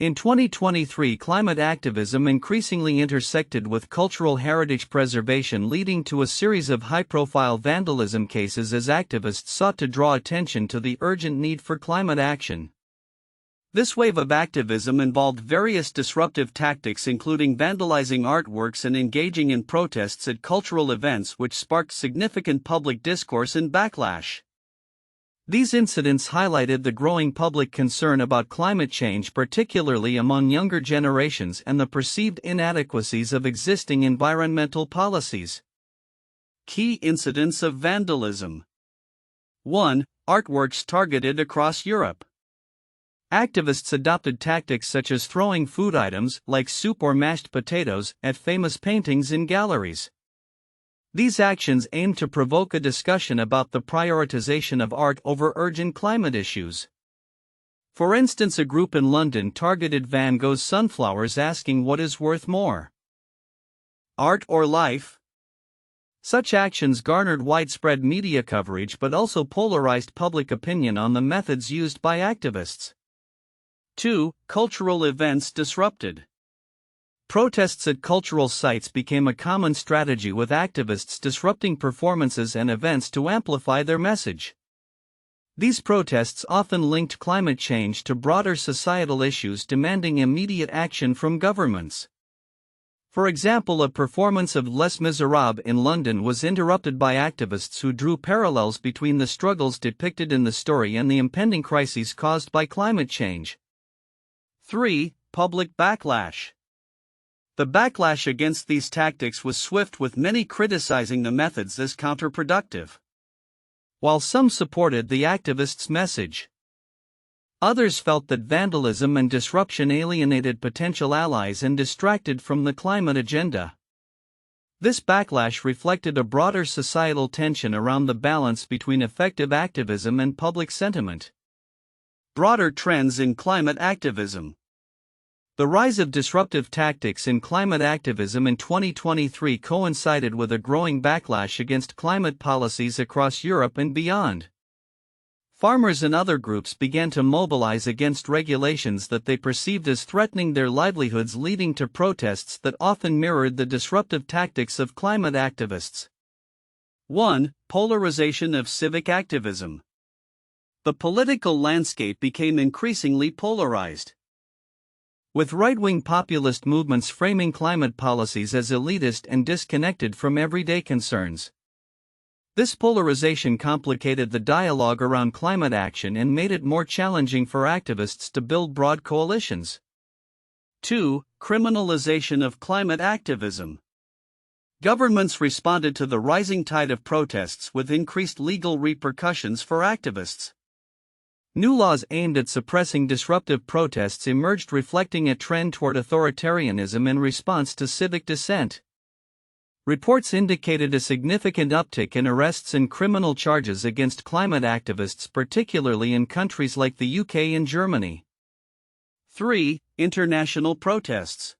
In 2023, climate activism increasingly intersected with cultural heritage preservation, leading to a series of high-profile vandalism cases as activists sought to draw attention to the urgent need for climate action. This wave of activism involved various disruptive tactics, including vandalizing artworks and engaging in protests at cultural events, which sparked significant public discourse and backlash. These incidents highlighted the growing public concern about climate change, particularly among younger generations, and the perceived inadequacies of existing environmental policies. Key incidents of vandalism. 1. Artworks targeted across Europe. Activists adopted tactics such as throwing food items, like soup or mashed potatoes, at famous paintings in galleries. These actions aimed to provoke a discussion about the prioritization of art over urgent climate issues. For instance, a group in London targeted Van Gogh's sunflowers, asking what is worth more, art or life? Such actions garnered widespread media coverage but also polarized public opinion on the methods used by activists. 2. Cultural events disrupted. Protests at cultural sites became a common strategy, with activists disrupting performances and events to amplify their message. These protests often linked climate change to broader societal issues, demanding immediate action from governments. For example, a performance of Les Miserables in London was interrupted by activists who drew parallels between the struggles depicted in the story and the impending crises caused by climate change. 3. Public backlash. The backlash against these tactics was swift, with many criticizing the methods as counterproductive. While some supported the activists' message, others felt that vandalism and disruption alienated potential allies and distracted from the climate agenda. This backlash reflected a broader societal tension around the balance between effective activism and public sentiment. Broader trends in climate activism. The rise of disruptive tactics in climate activism in 2023 coincided with a growing backlash against climate policies across Europe and beyond. Farmers and other groups began to mobilize against regulations that they perceived as threatening their livelihoods, leading to protests that often mirrored the disruptive tactics of climate activists. 1. Polarization of civic activism. The political landscape became increasingly polarized, with right-wing populist movements framing climate policies as elitist and disconnected from everyday concerns. This polarization complicated the dialogue around climate action and made it more challenging for activists to build broad coalitions. 2. Criminalization of climate activism. Governments responded to the rising tide of protests with increased legal repercussions for activists. New laws aimed at suppressing disruptive protests emerged, reflecting a trend toward authoritarianism in response to civic dissent. Reports indicated a significant uptick in arrests and criminal charges against climate activists, particularly in countries like the UK and Germany. 3. International protests.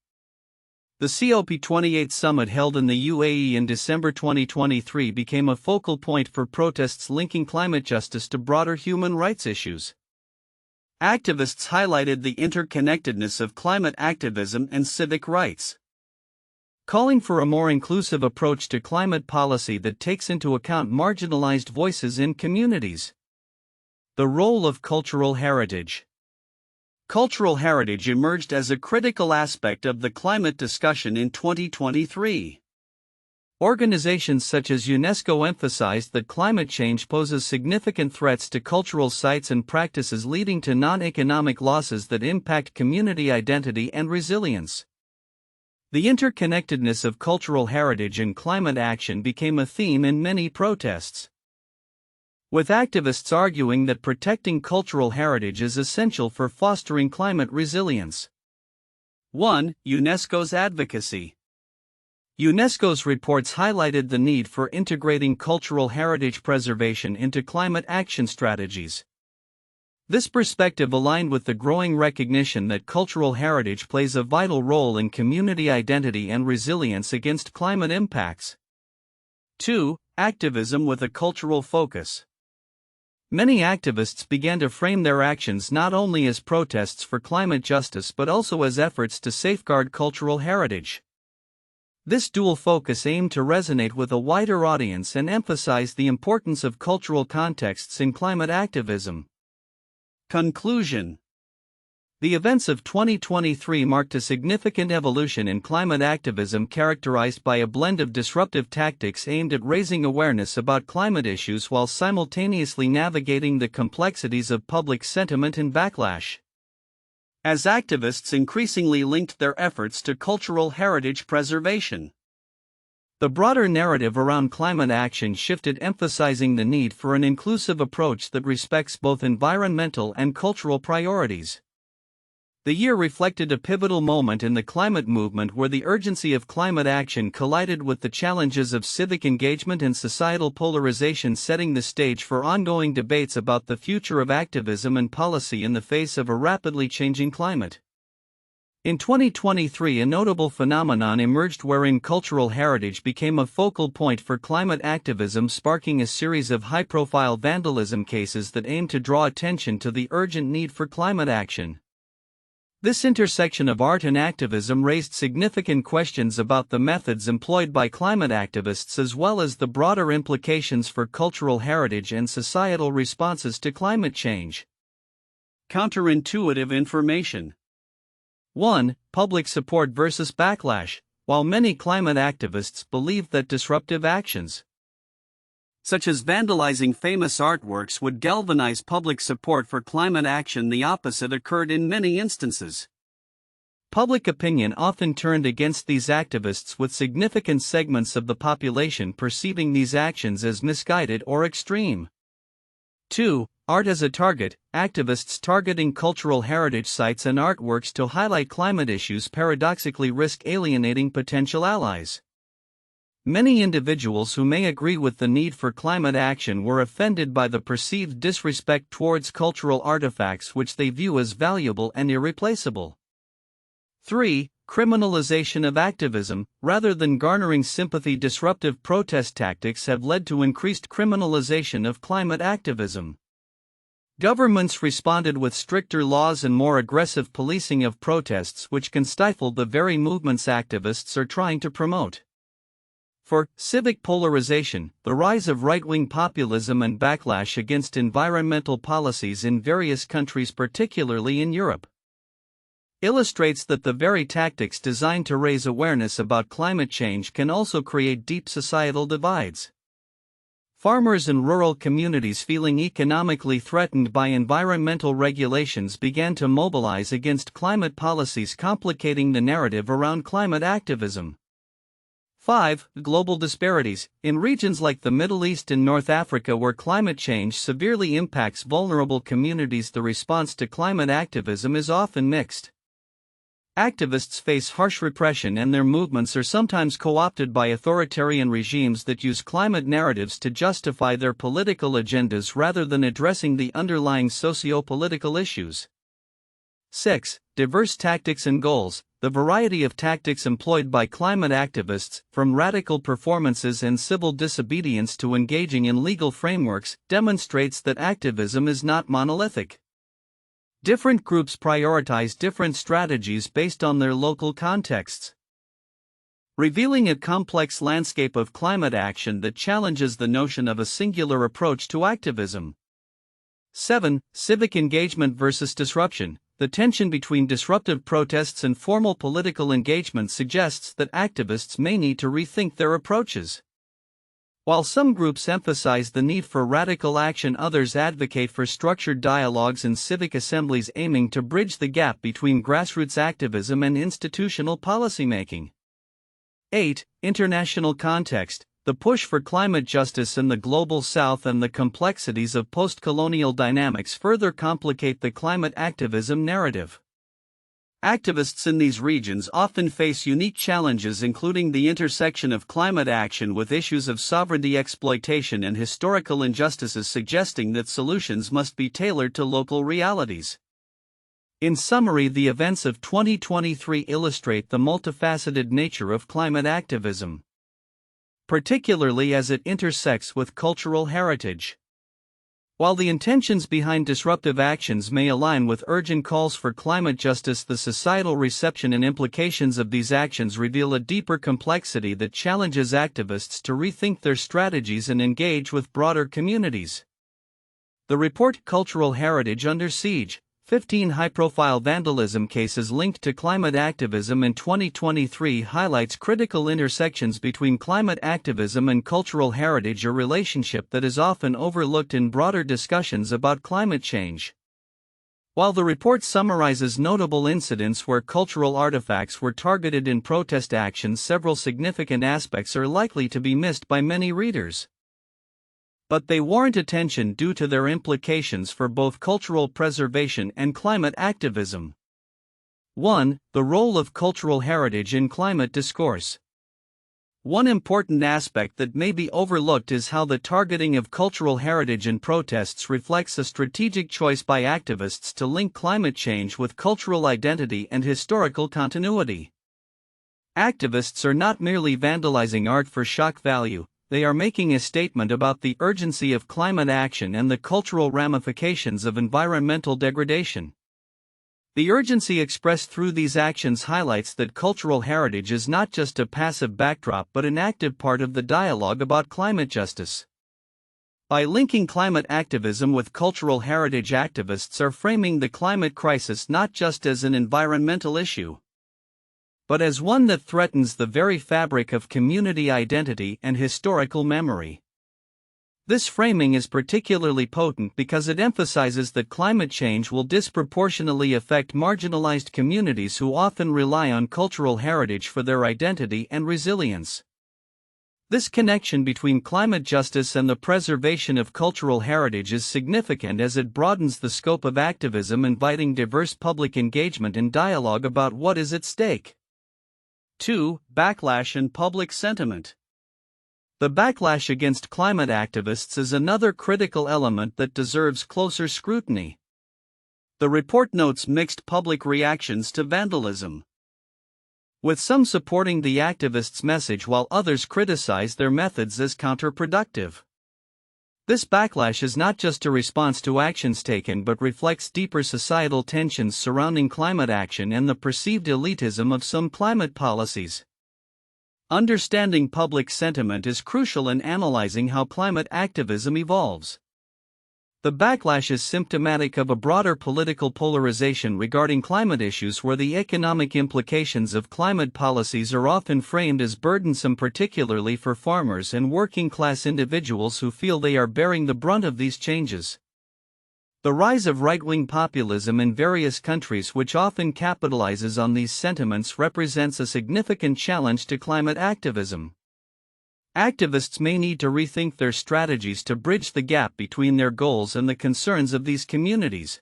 The COP28 summit held in the UAE in December 2023 became a focal point for protests linking climate justice to broader human rights issues. Activists highlighted the interconnectedness of climate activism and civic rights, calling for a more inclusive approach to climate policy that takes into account marginalized voices in communities. The role of cultural heritage. Cultural heritage emerged as a critical aspect of the climate discussion in 2023. Organizations such as UNESCO emphasized that climate change poses significant threats to cultural sites and practices, leading to non-economic losses that impact community identity and resilience. The interconnectedness of cultural heritage and climate action became a theme in many protests, with activists arguing that protecting cultural heritage is essential for fostering climate resilience. 1. UNESCO's advocacy. UNESCO's reports highlighted the need for integrating cultural heritage preservation into climate action strategies. This perspective aligned with the growing recognition that cultural heritage plays a vital role in community identity and resilience against climate impacts. 2. Activism with a cultural focus. Many activists began to frame their actions not only as protests for climate justice but also as efforts to safeguard cultural heritage. This dual focus aimed to resonate with a wider audience and emphasize the importance of cultural contexts in climate activism. Conclusion. The events of 2023 marked a significant evolution in climate activism characterized by a blend of disruptive tactics aimed at raising awareness about climate issues while simultaneously navigating the complexities of public sentiment and backlash. As activists increasingly linked their efforts to cultural heritage preservation, the broader narrative around climate action shifted, emphasizing the need for an inclusive approach that respects both environmental and cultural priorities. The year reflected a pivotal moment in the climate movement where the urgency of climate action collided with the challenges of civic engagement and societal polarization, setting the stage for ongoing debates about the future of activism and policy in the face of a rapidly changing climate. In 2023, a notable phenomenon emerged wherein cultural heritage became a focal point for climate activism, sparking a series of high-profile vandalism cases that aimed to draw attention to the urgent need for climate action. This intersection of art and activism raised significant questions about the methods employed by climate activists as well as the broader implications for cultural heritage and societal responses to climate change. Counterintuitive information. 1. Public support versus backlash. While many climate activists believe that disruptive actions, such as vandalizing famous artworks, would galvanize public support for climate action, the opposite occurred in many instances. Public opinion often turned against these activists, with significant segments of the population perceiving these actions as misguided or extreme. 2. Art as a target. Activists targeting cultural heritage sites and artworks to highlight climate issues paradoxically risk alienating potential allies. Many individuals who may agree with the need for climate action were offended by the perceived disrespect towards cultural artifacts which they view as valuable and irreplaceable. 3. Criminalization of activism. Rather than garnering sympathy, disruptive protest tactics have led to increased criminalization of climate activism. Governments responded with stricter laws and more aggressive policing of protests, which can stifle the very movements activists are trying to promote. 4. Civic polarization. The rise of right-wing populism and backlash against environmental policies in various countries, particularly in Europe, illustrates that the very tactics designed to raise awareness about climate change can also create deep societal divides. Farmers in rural communities feeling economically threatened by environmental regulations began to mobilize against climate policies, complicating the narrative around climate activism. 5. Global disparities. In regions like the Middle East and North Africa where climate change severely impacts vulnerable communities, the response to climate activism is often mixed. Activists face harsh repression and their movements are sometimes co-opted by authoritarian regimes that use climate narratives to justify their political agendas rather than addressing the underlying socio-political issues. 6. Diverse tactics and goals. The variety of tactics employed by climate activists, from radical performances and civil disobedience to engaging in legal frameworks, demonstrates that activism is not monolithic. Different groups prioritize different strategies based on their local contexts, revealing a complex landscape of climate action that challenges the notion of a singular approach to activism. 7. Civic engagement versus disruption. The tension between disruptive protests and formal political engagement suggests that activists may need to rethink their approaches. While some groups emphasize the need for radical action, others advocate for structured dialogues and civic assemblies aiming to bridge the gap between grassroots activism and institutional policymaking. 8. International context. The push for climate justice in the global south and the complexities of post-colonial dynamics further complicate the climate activism narrative. Activists in these regions often face unique challenges, including the intersection of climate action with issues of sovereignty exploitation and historical injustices, suggesting that solutions must be tailored to local realities. In summary, the events of 2023 illustrate the multifaceted nature of climate activism, particularly as it intersects with cultural heritage. While the intentions behind disruptive actions may align with urgent calls for climate justice, the societal reception and implications of these actions reveal a deeper complexity that challenges activists to rethink their strategies and engage with broader communities. The report Cultural Heritage Under Siege: 15 high-profile vandalism cases linked to climate activism in 2023 highlights critical intersections between climate activism and cultural heritage, a relationship that is often overlooked in broader discussions about climate change. While the report summarizes notable incidents where cultural artifacts were targeted in protest actions, several significant aspects are likely to be missed by many readers. But they warrant attention due to their implications for both cultural preservation and climate activism. 1. The role of cultural heritage in climate discourse. One important aspect that may be overlooked is how the targeting of cultural heritage in protests reflects a strategic choice by activists to link climate change with cultural identity and historical continuity. Activists are not merely vandalizing art for shock value. They are making a statement about the urgency of climate action and the cultural ramifications of environmental degradation. The urgency expressed through these actions highlights that cultural heritage is not just a passive backdrop but an active part of the dialogue about climate justice. By linking climate activism with cultural heritage, activists are framing the climate crisis not just as an environmental issue, but as one that threatens the very fabric of community identity and historical memory. This framing is particularly potent because it emphasizes that climate change will disproportionately affect marginalized communities who often rely on cultural heritage for their identity and resilience. This connection between climate justice and the preservation of cultural heritage is significant as it broadens the scope of activism, inviting diverse public engagement and dialogue about what is at stake. 2. Backlash and public sentiment. The backlash against climate activists is another critical element that deserves closer scrutiny. The report notes mixed public reactions to vandalism, with some supporting the activists' message while others criticize their methods as counterproductive. This backlash is not just a response to actions taken but reflects deeper societal tensions surrounding climate action and the perceived elitism of some climate policies. Understanding public sentiment is crucial in analyzing how climate activism evolves. The backlash is symptomatic of a broader political polarization regarding climate issues, where the economic implications of climate policies are often framed as burdensome, particularly for farmers and working-class individuals who feel they are bearing the brunt of these changes. The rise of right-wing populism in various countries, which often capitalizes on these sentiments, represents a significant challenge to climate activism. Activists may need to rethink their strategies to bridge the gap between their goals and the concerns of these communities.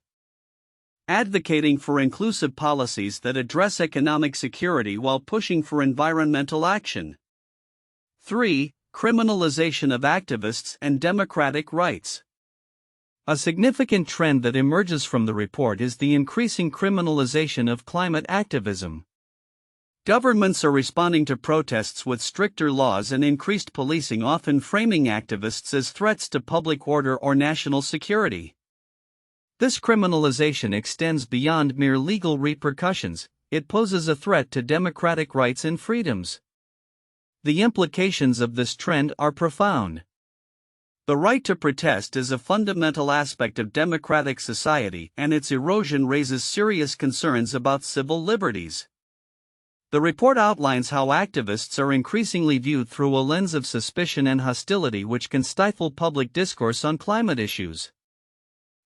Advocating for inclusive policies that address economic security while pushing for environmental action. 3. Criminalization of activists and democratic rights. A significant trend that emerges from the report is the increasing criminalization of climate activism. Governments are responding to protests with stricter laws and increased policing, often framing activists as threats to public order or national security. This criminalization extends beyond mere legal repercussions; it poses a threat to democratic rights and freedoms. The implications of this trend are profound. The right to protest is a fundamental aspect of democratic society, and its erosion raises serious concerns about civil liberties. The report outlines how activists are increasingly viewed through a lens of suspicion and hostility, which can stifle public discourse on climate issues.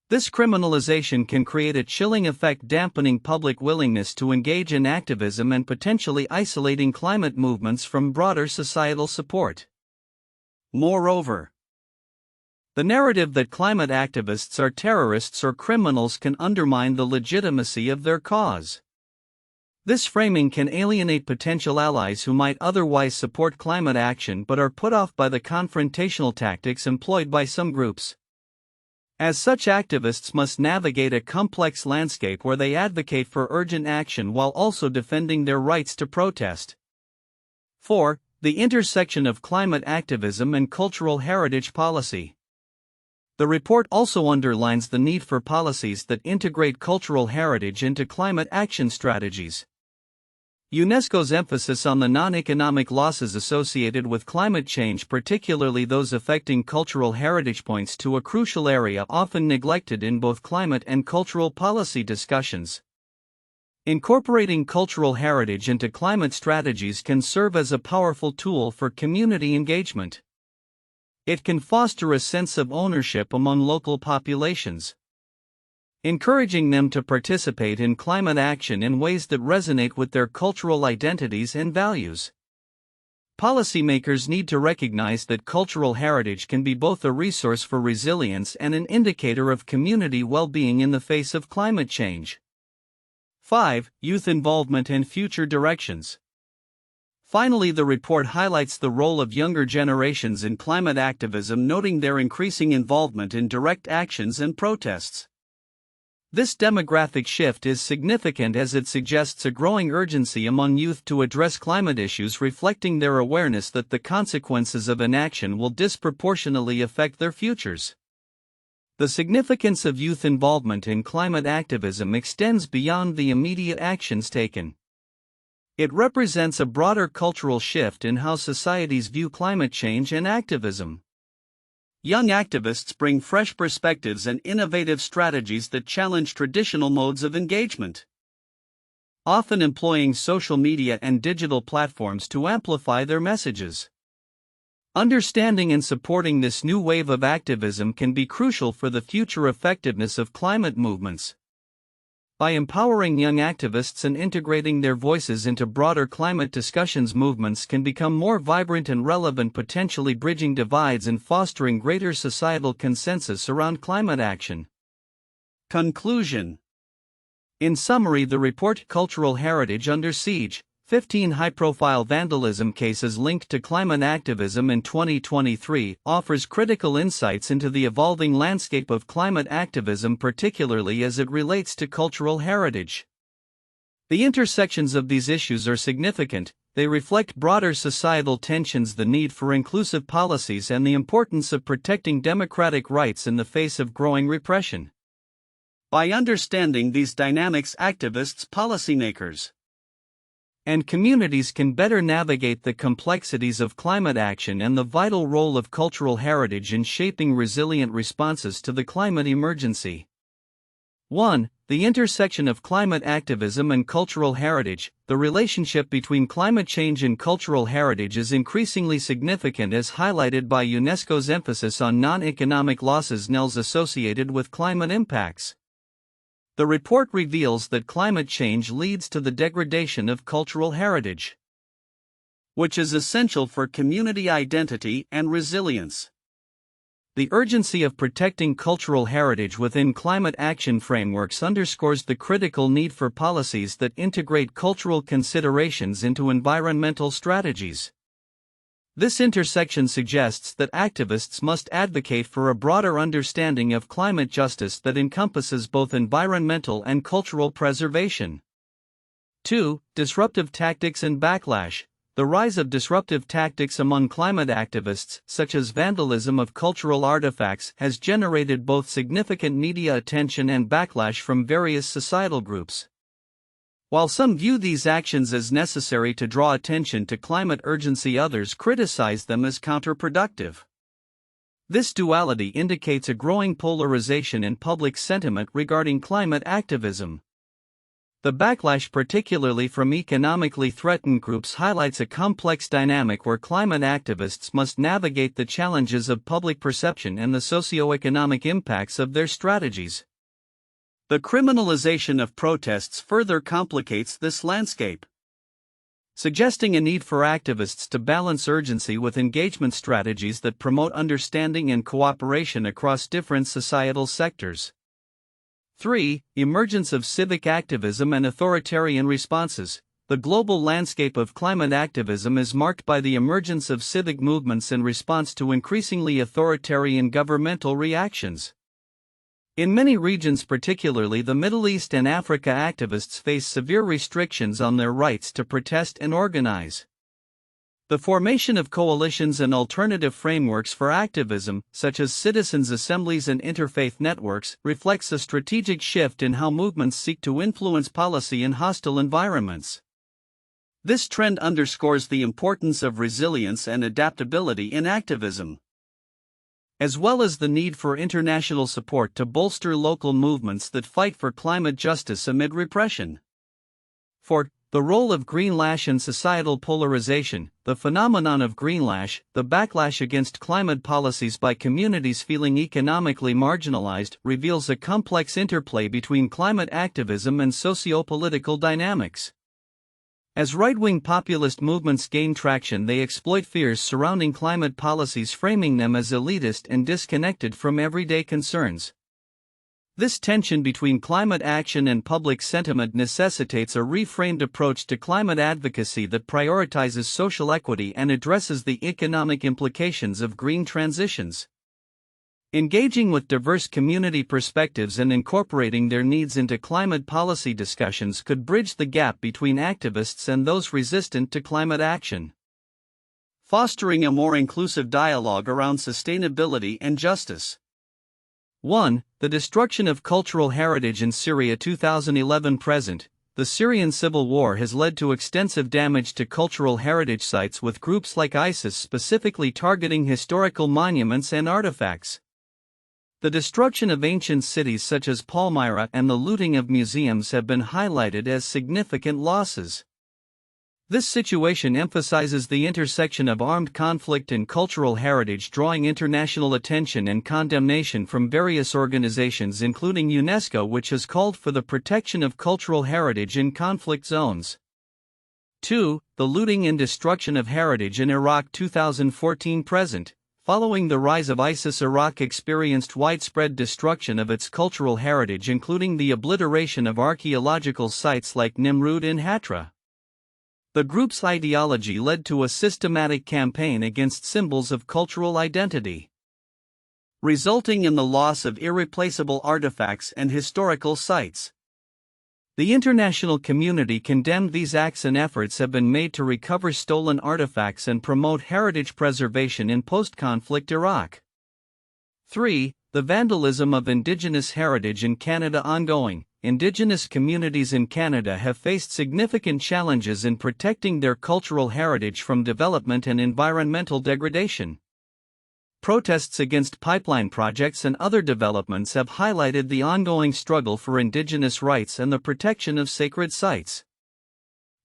This criminalization can create a chilling effect, dampening public willingness to engage in activism and potentially isolating climate movements from broader societal support. Moreover, the narrative that climate activists are terrorists or criminals can undermine the legitimacy of their cause. This framing can alienate potential allies who might otherwise support climate action but are put off by the confrontational tactics employed by some groups. As such, activists must navigate a complex landscape where they advocate for urgent action while also defending their rights to protest. 4. The intersection of climate activism and cultural heritage policy. The report also underlines the need for policies that integrate cultural heritage into climate action strategies. UNESCO's emphasis on the non-economic losses associated with climate change, particularly those affecting cultural heritage, points to a crucial area often neglected in both climate and cultural policy discussions. Incorporating cultural heritage into climate strategies can serve as a powerful tool for community engagement. It can foster a sense of ownership among local populations, encouraging them to participate in climate action in ways that resonate with their cultural identities and values. Policymakers need to recognize that cultural heritage can be both a resource for resilience and an indicator of community well-being in the face of climate change. 5. Youth involvement and future directions. Finally, the report highlights the role of younger generations in climate activism, noting their increasing involvement in direct actions and protests. This demographic shift is significant as it suggests a growing urgency among youth to address climate issues, reflecting their awareness that the consequences of inaction will disproportionately affect their futures. The significance of youth involvement in climate activism extends beyond the immediate actions taken. It represents a broader cultural shift in how societies view climate change and activism. Young activists bring fresh perspectives and innovative strategies that challenge traditional modes of engagement, often employing social media and digital platforms to amplify their messages. Understanding and supporting this new wave of activism can be crucial for the future effectiveness of climate movements. By empowering young activists and integrating their voices into broader climate discussions, movements can become more vibrant and relevant, potentially bridging divides and fostering greater societal consensus around climate action. Conclusion. In summary, the report Cultural Heritage Under Siege: 15 high-profile vandalism cases linked to climate activism in 2023 offers critical insights into the evolving landscape of climate activism, particularly as it relates to cultural heritage. The intersections of these issues are significant. They reflect broader societal tensions, the need for inclusive policies, and the importance of protecting democratic rights in the face of growing repression. By understanding these dynamics, activists, policymakers, and communities can better navigate the complexities of climate action and the vital role of cultural heritage in shaping resilient responses to the climate emergency. 1. The intersection of climate activism and cultural heritage. The relationship between climate change and cultural heritage is increasingly significant, as highlighted by UNESCO's emphasis on non-economic losses (NELs) associated with climate impacts. The report reveals that climate change leads to the degradation of cultural heritage, which is essential for community identity and resilience. The urgency of protecting cultural heritage within climate action frameworks underscores the critical need for policies that integrate cultural considerations into environmental strategies. This intersection suggests that activists must advocate for a broader understanding of climate justice that encompasses both environmental and cultural preservation. 2. Disruptive tactics and backlash. The rise of disruptive tactics among climate activists, such as vandalism of cultural artifacts, has generated both significant media attention and backlash from various societal groups. While some view these actions as necessary to draw attention to climate urgency, others criticize them as counterproductive. This duality indicates a growing polarization in public sentiment regarding climate activism. The backlash, particularly from economically threatened groups, highlights a complex dynamic where climate activists must navigate the challenges of public perception and the socio-economic impacts of their strategies. The criminalization of protests further complicates this landscape, suggesting a need for activists to balance urgency with engagement strategies that promote understanding and cooperation across different societal sectors. 3. Emergence of civic activism and authoritarian responses. The global landscape of climate activism is marked by the emergence of civic movements in response to increasingly authoritarian governmental reactions. In many regions, particularly the Middle East and Africa, activists face severe restrictions on their rights to protest and organize. The formation of coalitions and alternative frameworks for activism, such as citizens' assemblies and interfaith networks, reflects a strategic shift in how movements seek to influence policy in hostile environments. This trend underscores the importance of resilience and adaptability in activism, as well as the need for international support to bolster local movements that fight for climate justice amid repression. 4. The role of greenlash in societal polarization. The phenomenon of greenlash, the backlash against climate policies by communities feeling economically marginalized, reveals a complex interplay between climate activism and socio-political dynamics. As right-wing populist movements gain traction, they exploit fears surrounding climate policies, framing them as elitist and disconnected from everyday concerns. This tension between climate action and public sentiment necessitates a reframed approach to climate advocacy that prioritizes social equity and addresses the economic implications of green transitions. Engaging with diverse community perspectives and incorporating their needs into climate policy discussions could bridge the gap between activists and those resistant to climate action, fostering a more inclusive dialogue around sustainability and justice. 1. The destruction of cultural heritage in Syria. 2011-present. The Syrian civil war has led to extensive damage to cultural heritage sites, with groups like ISIS specifically targeting historical monuments and artifacts. The destruction of ancient cities such as Palmyra and the looting of museums have been highlighted as significant losses. This situation emphasizes the intersection of armed conflict and cultural heritage, drawing international attention and condemnation from various organizations including UNESCO, which has called for the protection of cultural heritage in conflict zones. 2. The looting and destruction of heritage in Iraq. 2014-present. Following the rise of ISIS, Iraq experienced widespread destruction of its cultural heritage, including the obliteration of archaeological sites like Nimrud in Hatra. The group's ideology led to a systematic campaign against symbols of cultural identity, resulting in the loss of irreplaceable artifacts and historical sites. The international community condemned these acts, and efforts have been made to recover stolen artifacts and promote heritage preservation in post-conflict Iraq. 3. The vandalism of Indigenous heritage in Canada. Ongoing. Indigenous communities in Canada have faced significant challenges in protecting their cultural heritage from development and environmental degradation. Protests against pipeline projects and other developments have highlighted the ongoing struggle for Indigenous rights and the protection of sacred sites.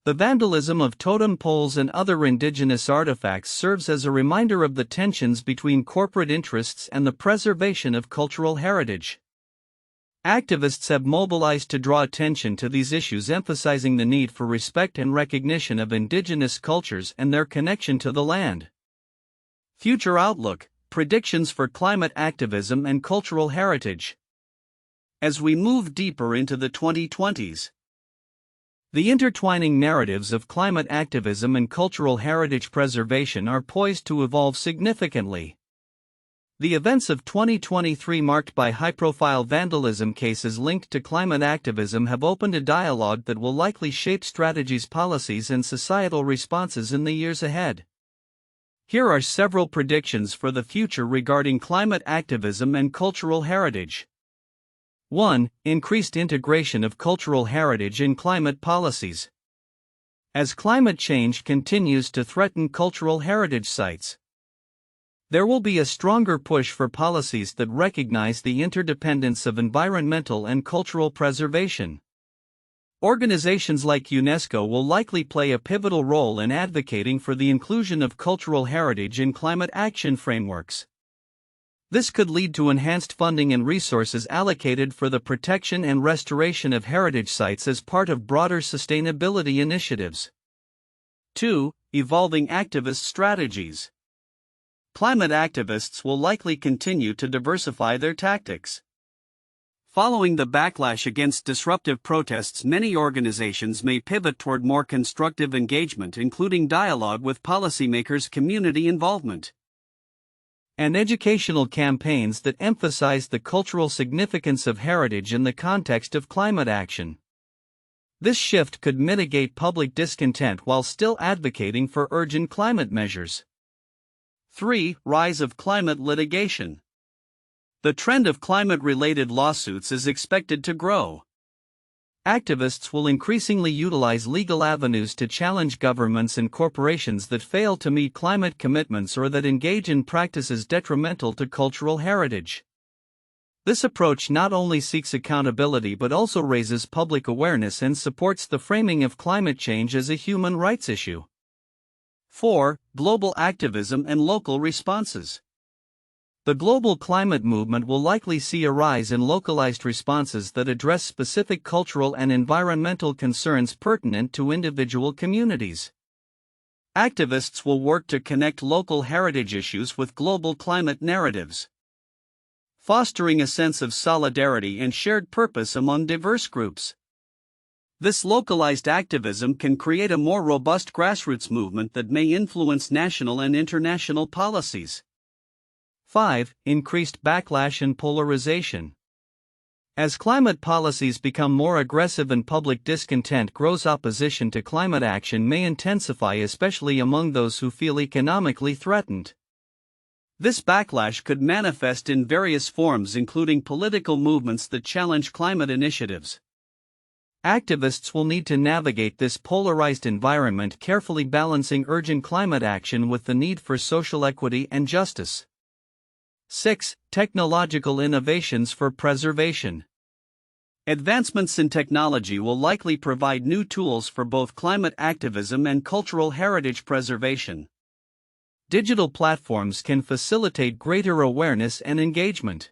The vandalism of totem poles and other Indigenous artifacts serves as a reminder of the tensions between corporate interests and the preservation of cultural heritage. Activists have mobilized to draw attention to these issues, emphasizing the need for respect and recognition of Indigenous cultures and their connection to the land. Future outlook. Predictions for climate activism and cultural heritage. As we move deeper into the 2020s, the intertwining narratives of climate activism and cultural heritage preservation are poised to evolve significantly. The events of 2023, marked by high-profile vandalism cases linked to climate activism, have opened a dialogue that will likely shape strategies, policies, and societal responses in the years ahead. Here are several predictions for the future regarding climate activism and cultural heritage. 1. Increased integration of cultural heritage in climate policies. As climate change continues to threaten cultural heritage sites, there will be a stronger push for policies that recognize the interdependence of environmental and cultural preservation. Organizations like UNESCO will likely play a pivotal role in advocating for the inclusion of cultural heritage in climate action frameworks. This could lead to enhanced funding and resources allocated for the protection and restoration of heritage sites as part of broader sustainability initiatives. 2. Evolving activist strategies. Climate activists will likely continue to diversify their tactics. Following the backlash against disruptive protests, many organizations may pivot toward more constructive engagement, including dialogue with policymakers, community involvement, and educational campaigns that emphasize the cultural significance of heritage in the context of climate action. This shift could mitigate public discontent while still advocating for urgent climate measures. 3. Rise of climate litigation. The trend of climate-related lawsuits is expected to grow. Activists will increasingly utilize legal avenues to challenge governments and corporations that fail to meet climate commitments or that engage in practices detrimental to cultural heritage. This approach not only seeks accountability but also raises public awareness and supports the framing of climate change as a human rights issue. 4. Global activism and local responses. The global climate movement will likely see a rise in localized responses that address specific cultural and environmental concerns pertinent to individual communities. Activists will work to connect local heritage issues with global climate narratives, fostering a sense of solidarity and shared purpose among diverse groups. This localized activism can create a more robust grassroots movement that may influence national and international policies. 5. Increased backlash and polarization. As climate policies become more aggressive and public discontent grows, opposition to climate action may intensify, especially among those who feel economically threatened. This backlash could manifest in various forms, including political movements that challenge climate initiatives. Activists will need to navigate this polarized environment, carefully balancing urgent climate action with the need for social equity and justice. 6. Technological innovations for preservation. Advancements in technology will likely provide new tools for both climate activism and cultural heritage preservation. Digital platforms can facilitate greater awareness and engagement,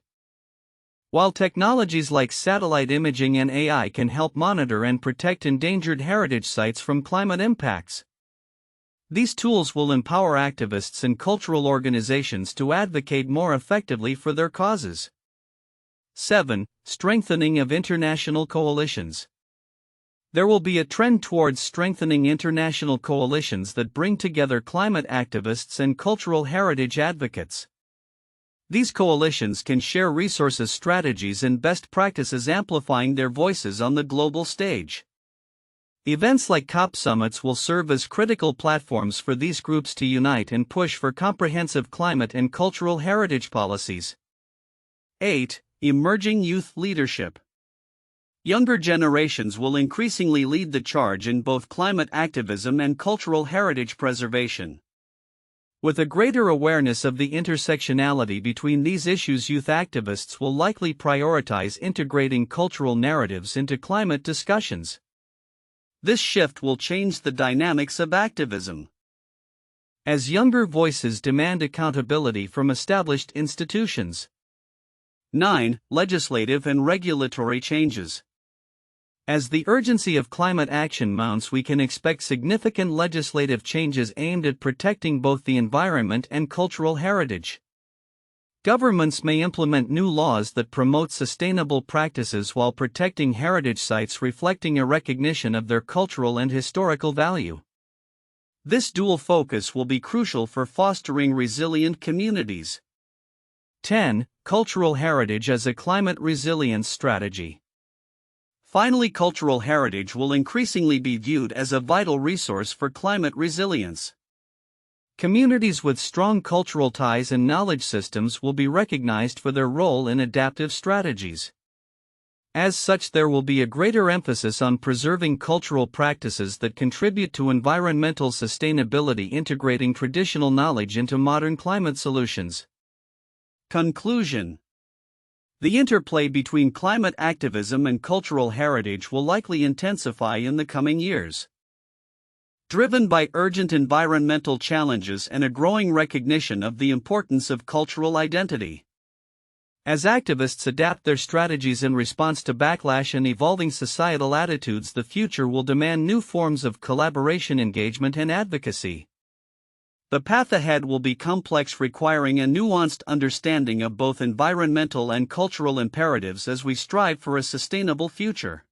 while technologies like satellite imaging and AI can help monitor and protect endangered heritage sites from climate impacts. These tools will empower activists and cultural organizations to advocate more effectively for their causes. 7. Strengthening of international coalitions. There will be a trend towards strengthening international coalitions that bring together climate activists and cultural heritage advocates. These coalitions can share resources, strategies, and best practices, amplifying their voices on the global stage. Events like COP summits will serve as critical platforms for these groups to unite and push for comprehensive climate and cultural heritage policies. 8. Emerging youth leadership. Younger generations will increasingly lead the charge in both climate activism and cultural heritage preservation. With a greater awareness of the intersectionality between these issues, youth activists will likely prioritize integrating cultural narratives into climate discussions. This shift will change the dynamics of activism, as younger voices demand accountability from established institutions. 9. Legislative and regulatory changes. As the urgency of climate action mounts, we can expect significant legislative changes aimed at protecting both the environment and cultural heritage. Governments may implement new laws that promote sustainable practices while protecting heritage sites, reflecting a recognition of their cultural and historical value. This dual focus will be crucial for fostering resilient communities. 10. Cultural heritage as a climate resilience strategy. Finally, cultural heritage will increasingly be viewed as a vital resource for climate resilience. Communities with strong cultural ties and knowledge systems will be recognized for their role in adaptive strategies. As such, there will be a greater emphasis on preserving cultural practices that contribute to environmental sustainability, integrating traditional knowledge into modern climate solutions. Conclusion. The interplay between climate activism and cultural heritage will likely intensify in the coming years. Driven by urgent environmental challenges and a growing recognition of the importance of cultural identity. As activists adapt their strategies in response to backlash and evolving societal attitudes, the future will demand new forms of collaboration, engagement, and advocacy. The path ahead will be complex, requiring a nuanced understanding of both environmental and cultural imperatives as we strive for a sustainable future.